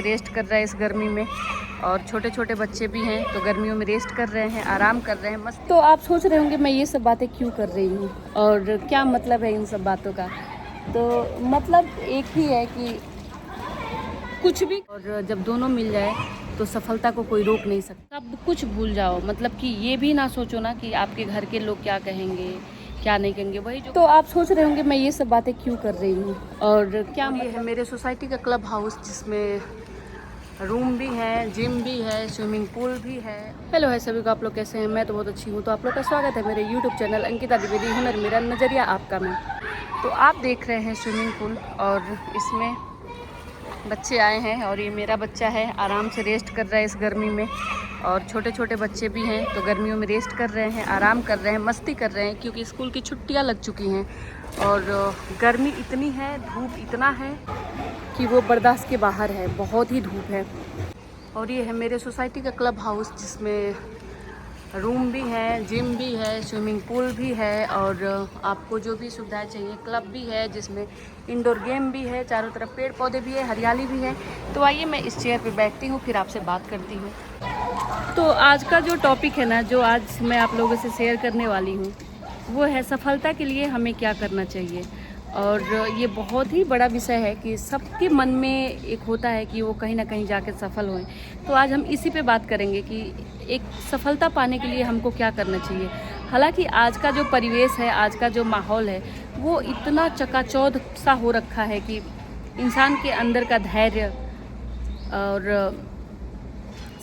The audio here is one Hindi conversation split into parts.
रेस्ट कर रहा है इस गर्मी में, और छोटे छोटे बच्चे भी हैं तो गर्मियों में रेस्ट कर रहे हैं, आराम कर रहे हैं, मस्त। तो आप सोच रहे होंगे मैं ये सब बातें क्यों कर रही हूँ और क्या मतलब है इन सब बातों का। तो मतलब एक ही है कि कुछ भी, और जब दोनों मिल जाए तो सफलता को कोई रोक नहीं सकता। सब कुछ भूल जाओ, मतलब कि ये भी ना सोचो ना कि आपके घर के लोग क्या कहेंगे क्या नहीं कहेंगे, वही जो। तो आप सोच रहे होंगे मैं ये सब बातें क्यों कर रही हूँ और क्या मतलब है। मेरे सोसाइटी का क्लब हाउस जिसमें रूम भी है, जिम भी है, स्विमिंग पूल भी है। हेलो है सभी को, आप लोग कैसे हैं? मैं तो बहुत अच्छी हूँ। तो आप लोग का स्वागत है मेरे यूट्यूब चैनल अंकिता द्विवेदी हुनर मेरा नज़रिया आपका में। तो आप देख रहे हैं स्विमिंग पूल, और इसमें बच्चे आए हैं और ये मेरा बच्चा है, आराम से रेस्ट कर रहा है इस गर्मी में, और छोटे छोटे बच्चे भी हैं तो गर्मियों में रेस्ट कर रहे हैं, आराम कर रहे हैं, मस्ती कर रहे हैं, क्योंकि स्कूल की छुट्टियां लग चुकी हैं और गर्मी इतनी है, धूप इतना है कि वो बर्दाश्त के बाहर है, बहुत ही धूप है। और ये है मेरे सोसाइटी का क्लब हाउस जिसमें रूम भी है, जिम भी है, स्विमिंग पूल भी है, और आपको जो भी सुविधाएं चाहिए, क्लब भी है जिसमें इंडोर गेम भी है, चारों तरफ पेड़ पौधे भी है, हरियाली भी है। तो आइए मैं इस चेयर पे बैठती हूँ, फिर आपसे बात करती हूँ। तो आज का जो टॉपिक है ना, जो आज मैं आप लोगों से शेयर करने वाली हूँ, वो है सफलता के लिए हमें क्या करना चाहिए। और ये बहुत ही बड़ा विषय है कि सबके मन में एक होता है कि वो कहीं ना कहीं जाकर सफल हों। तो आज हम इसी पे बात करेंगे कि एक सफलता पाने के लिए हमको क्या करना चाहिए। हालांकि आज का जो परिवेश है, आज का जो माहौल है, वो इतना चकाचौंध सा हो रखा है कि इंसान के अंदर का धैर्य और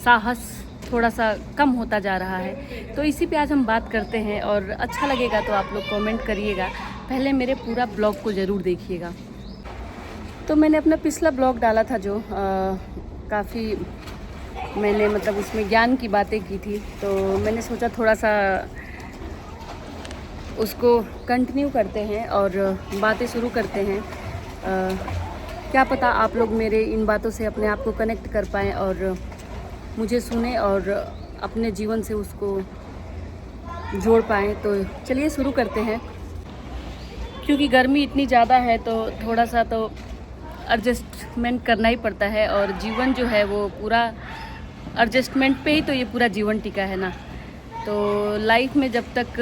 साहस थोड़ा सा कम होता जा रहा है। तो इसी पे आज हम बात करते हैं, और अच्छा लगेगा तो आप लोग कमेंट करिएगा। पहले मेरे पूरा ब्लॉग को ज़रूर देखिएगा। तो मैंने अपना पिछला ब्लॉग डाला था जो काफ़ी मैंने मतलब उसमें ज्ञान की बातें की थी, तो मैंने सोचा थोड़ा सा उसको कंटिन्यू करते हैं और बातें शुरू करते हैं। क्या पता आप लोग मेरे इन बातों से अपने आप को कनेक्ट कर पाएँ और मुझे सुने और अपने जीवन से उसको जोड़ पाएँ। तो चलिए शुरू करते हैं। क्योंकि गर्मी इतनी ज़्यादा है तो थोड़ा सा तो एडजस्टमेंट करना ही पड़ता है, और जीवन जो है वो पूरा एडजस्टमेंट पे ही तो ये पूरा जीवन टिका है ना। तो लाइफ में जब तक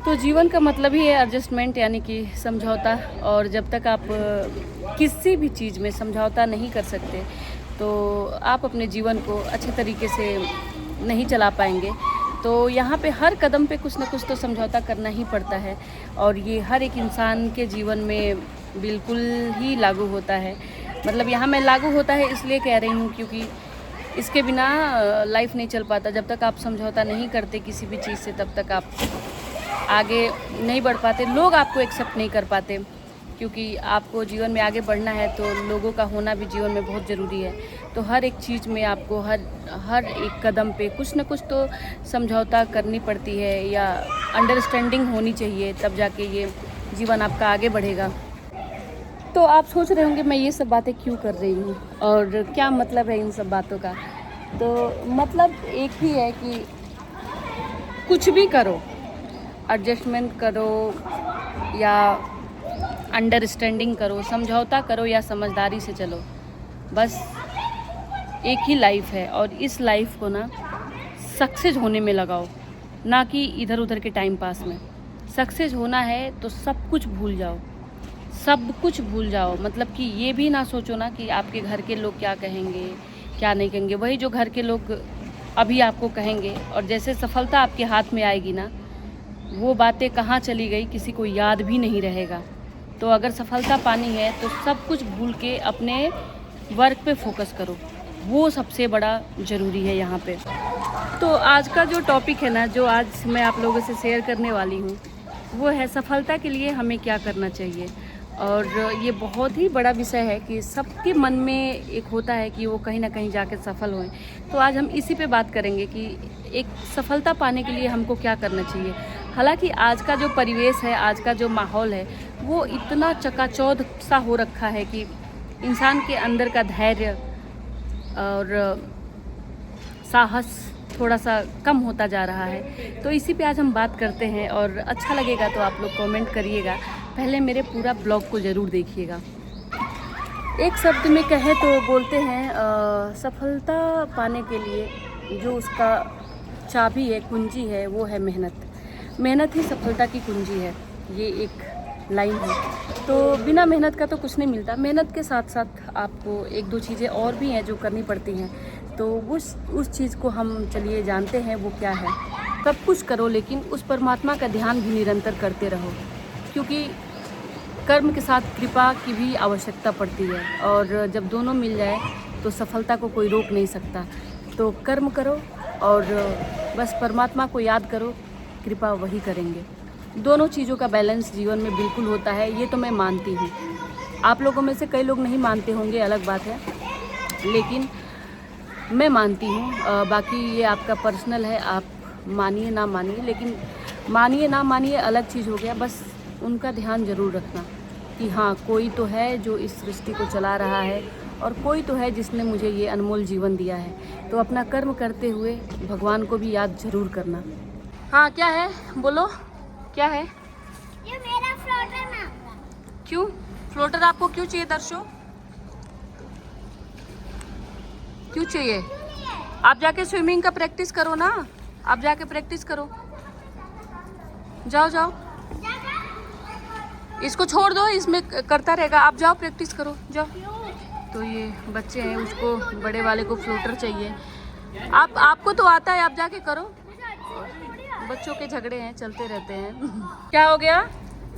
तो जीवन का मतलब ही है एडजस्टमेंट, यानी कि समझौता। और जब तक आप किसी भी चीज़ में समझौता नहीं कर सकते तो आप अपने जीवन को अच्छे तरीके से नहीं चला पाएंगे। तो यहाँ पे हर कदम पे कुछ ना कुछ तो समझौता करना ही पड़ता है, और ये हर एक इंसान के जीवन में बिल्कुल ही लागू होता है। मतलब यहाँ मैं लागू होता है इसलिए कह रही हूँ क्योंकि इसके बिना लाइफ नहीं चल पाता। जब तक आप समझौता नहीं करते किसी भी चीज़ से, तब तक आप आगे नहीं बढ़ पाते, लोग आपको एक्सेप्ट नहीं कर पाते। क्योंकि आपको जीवन में आगे बढ़ना है तो लोगों का होना भी जीवन में बहुत ज़रूरी है। तो हर एक चीज़ में आपको हर एक कदम पे कुछ ना कुछ तो समझौता करनी पड़ती है, या अंडरस्टैंडिंग होनी चाहिए, तब जाके ये जीवन आपका आगे बढ़ेगा। तो आप सोच रहे होंगे मैं ये सब बातें क्यों कर रही हूँ और क्या मतलब है इन सब बातों का। तो मतलब एक ही है कि कुछ भी करो, एडजस्टमेंट करो या अंडरस्टैंडिंग करो, समझौता करो या समझदारी से चलो, बस एक ही लाइफ है। और इस लाइफ को ना सक्सेस होने में लगाओ, ना कि इधर उधर के टाइम पास में। सक्सेस होना है तो सब कुछ भूल जाओ, सब कुछ भूल जाओ। मतलब कि ये भी ना सोचो ना कि आपके घर के लोग क्या कहेंगे क्या नहीं कहेंगे, वही जो घर के लोग अभी आपको कहेंगे। और जैसे सफलता आपके हाथ में आएगी ना, वो बातें कहाँ चली गई किसी को याद भी नहीं रहेगा। तो अगर सफलता पानी है तो सब कुछ भूल के अपने वर्क पे फोकस करो, वो सबसे बड़ा ज़रूरी है यहाँ पे। तो आज का जो टॉपिक है ना, जो आज मैं आप लोगों से शेयर करने वाली हूँ, वो है सफलता के लिए हमें क्या करना चाहिए। और ये बहुत ही बड़ा विषय है कि सबके मन में एक होता है कि वो कहीं ना कहीं जाकर सफल हों। तो आज हम इसी पे बात करेंगे कि एक सफलता पाने के लिए हमको क्या करना चाहिए। हालांकि आज का जो परिवेश है, आज का जो माहौल है, वो इतना चकाचौंध सा हो रखा है कि इंसान के अंदर का धैर्य और साहस थोड़ा सा कम होता जा रहा है। तो इसी पे आज हम बात करते हैं, और अच्छा लगेगा तो आप लोग कमेंट करिएगा। पहले मेरे पूरा ब्लॉग को ज़रूर देखिएगा। एक शब्द में कहें तो बोलते हैं सफलता पाने के लिए जो उसका चाबी है, कुंजी है, वो है मेहनत। मेहनत ही सफलता की कुंजी है, ये एक लाइन है। तो बिना मेहनत का तो कुछ नहीं मिलता। मेहनत के साथ साथ आपको एक दो चीज़ें और भी हैं जो करनी पड़ती हैं, तो उस चीज़ को हम चलिए जानते हैं वो क्या है। सब कुछ करो लेकिन उस परमात्मा का ध्यान भी निरंतर करते रहो, क्योंकि कर्म के साथ कृपा की भी आवश्यकता पड़ती है, और जब दोनों मिल जाए तो सफलता को कोई रोक नहीं सकता। तो कर्म करो और बस परमात्मा को याद करो, कृपा वही करेंगे। दोनों चीज़ों का बैलेंस जीवन में बिल्कुल होता है, ये तो मैं मानती हूँ। आप लोगों में से कई लोग नहीं मानते होंगे, अलग बात है, लेकिन मैं मानती हूँ। बाकी ये आपका पर्सनल है, आप मानिए ना मानिए, लेकिन मानिए ना मानिए अलग चीज़ हो गया। बस उनका ध्यान ज़रूर रखना कि हाँ, कोई तो है जो इस सृष्टि को चला रहा है, और कोई तो है जिसने मुझे ये अनमोल जीवन दिया है। तो अपना कर्म करते हुए भगवान को भी याद ज़रूर करना। हाँ, क्या है, बोलो क्या है? ये मेरा फ्लोटर ना। क्यों फ्लोटर आपको क्यों चाहिए दर्शो? क्यों चाहिए? आप जाके स्विमिंग का प्रैक्टिस करो ना, आप जाके प्रैक्टिस करो, जाओ जाओ। इसको छोड़ दो, इसमें करता रहेगा, आप जाओ प्रैक्टिस करो, जाओ। तो ये बच्चे हैं, उसको बड़े वाले को फ्लोटर चाहिए। आपको तो आता है, आप जाके करो। बच्चों के झगड़े हैं, चलते रहते हैं। क्या हो गया?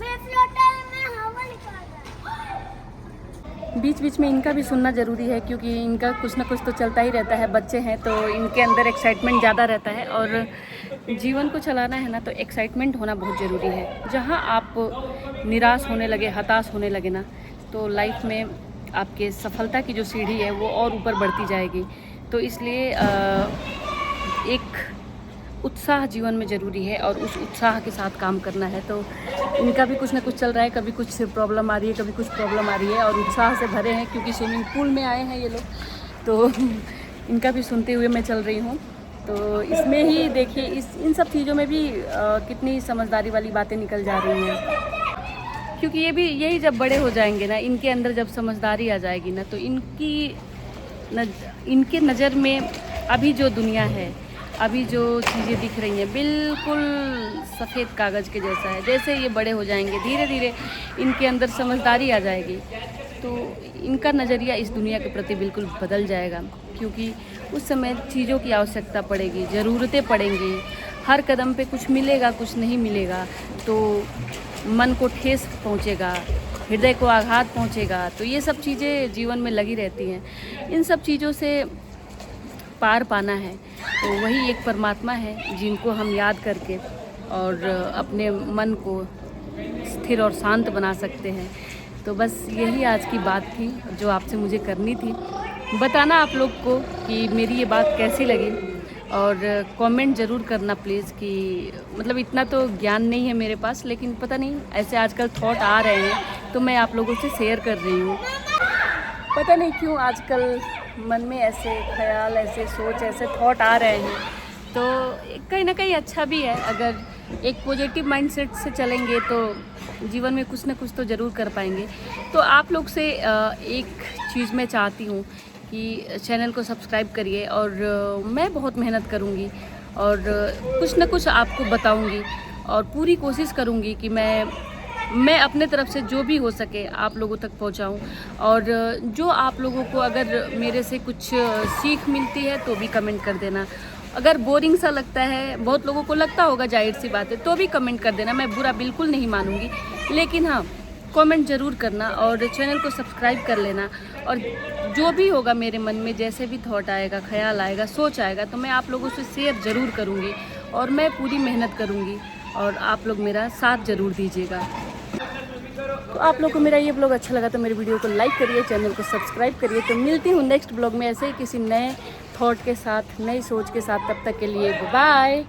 मैं फ्लोटर में हवा निकाल रहा। बीच बीच में इनका भी सुनना ज़रूरी है, क्योंकि इनका कुछ ना कुछ तो चलता ही रहता है। बच्चे हैं तो इनके अंदर एक्साइटमेंट ज़्यादा रहता है, और जीवन को चलाना है ना तो एक्साइटमेंट होना बहुत ज़रूरी है। जहाँ आप निराश होने लगे, हताश होने लगे ना, तो लाइफ में आपके सफलता की जो सीढ़ी है वो और ऊपर बढ़ती जाएगी। तो इसलिए एक उत्साह जीवन में ज़रूरी है, और उस उत्साह के साथ काम करना है। तो इनका भी कुछ ना कुछ चल रहा है, कभी कुछ प्रॉब्लम आ रही है, कभी कुछ प्रॉब्लम आ रही है, और उत्साह से भरे हैं क्योंकि स्विमिंग पूल में आए हैं ये लोग। तो इनका भी सुनते हुए मैं चल रही हूँ। तो इसमें ही देखिए, इन सब चीज़ों में भी कितनी समझदारी वाली बातें निकल जा रही हैं, क्योंकि यही जब बड़े हो जाएंगे ना, इनके अंदर जब समझदारी आ जाएगी ना, तो इनके नज़र में अभी जो दुनिया है, अभी जो चीज़ें दिख रही हैं, बिल्कुल सफ़ेद कागज़ के जैसा है। जैसे ये बड़े हो जाएंगे, धीरे धीरे इनके अंदर समझदारी आ जाएगी, तो इनका नज़रिया इस दुनिया के प्रति बिल्कुल बदल जाएगा, क्योंकि उस समय चीज़ों की आवश्यकता पड़ेगी, ज़रूरतें पड़ेंगी। हर कदम पे कुछ मिलेगा, कुछ नहीं मिलेगा, तो मन को ठेस पहुँचेगा, हृदय को आघात पहुँचेगा। तो ये सब चीज़ें जीवन में लगी रहती हैं। इन सब चीज़ों से पार पाना है, तो वही एक परमात्मा है जिनको हम याद करके और अपने मन को स्थिर और शांत बना सकते हैं। तो बस यही आज की बात थी जो आपसे मुझे करनी थी। बताना आप लोग को कि मेरी ये बात कैसी लगी, और कमेंट ज़रूर करना प्लीज़। कि मतलब इतना तो ज्ञान नहीं है मेरे पास, लेकिन पता नहीं ऐसे आजकल थॉट आ रहे हैं तो मैं आप लोगों से शेयर कर रही हूँ। पता नहीं क्यों आजकल मन में ऐसे ख्याल, ऐसे सोच, ऐसे थॉट आ रहे हैं, तो कहीं ना कहीं अच्छा भी है। अगर एक पॉजिटिव माइंडसेट से चलेंगे तो जीवन में कुछ ना कुछ तो ज़रूर कर पाएंगे। तो आप लोग से एक चीज़ मैं चाहती हूँ कि चैनल को सब्सक्राइब करिए, और मैं बहुत मेहनत करूँगी और कुछ ना कुछ आपको बताऊँगी, और पूरी कोशिश करूँगी कि मैं अपने तरफ से जो भी हो सके आप लोगों तक पहुंचाऊं। और जो आप लोगों को अगर मेरे से कुछ सीख मिलती है तो भी कमेंट कर देना। अगर बोरिंग सा लगता है, बहुत लोगों को लगता होगा, जाहिर सी बात है, तो भी कमेंट कर देना, मैं बुरा बिल्कुल नहीं मानूंगी। लेकिन हाँ, कमेंट ज़रूर करना और चैनल को सब्सक्राइब कर लेना। और जो भी होगा मेरे मन में, जैसे भी थॉट आएगा, ख्याल आएगा, सोच आएगा, तो मैं आप लोगों से शेयर ज़रूर करूँगी, और मैं पूरी मेहनत करूँगी, और आप लोग मेरा साथ ज़रूर दीजिएगा। तो आप लोग को मेरा ये ब्लॉग अच्छा लगा तो मेरे वीडियो को लाइक करिए, चैनल को सब्सक्राइब करिए। तो मिलती हूँ नेक्स्ट ब्लॉग में ऐसे ही किसी नए थॉट के साथ, नई सोच के साथ। तब तक के लिए बाय।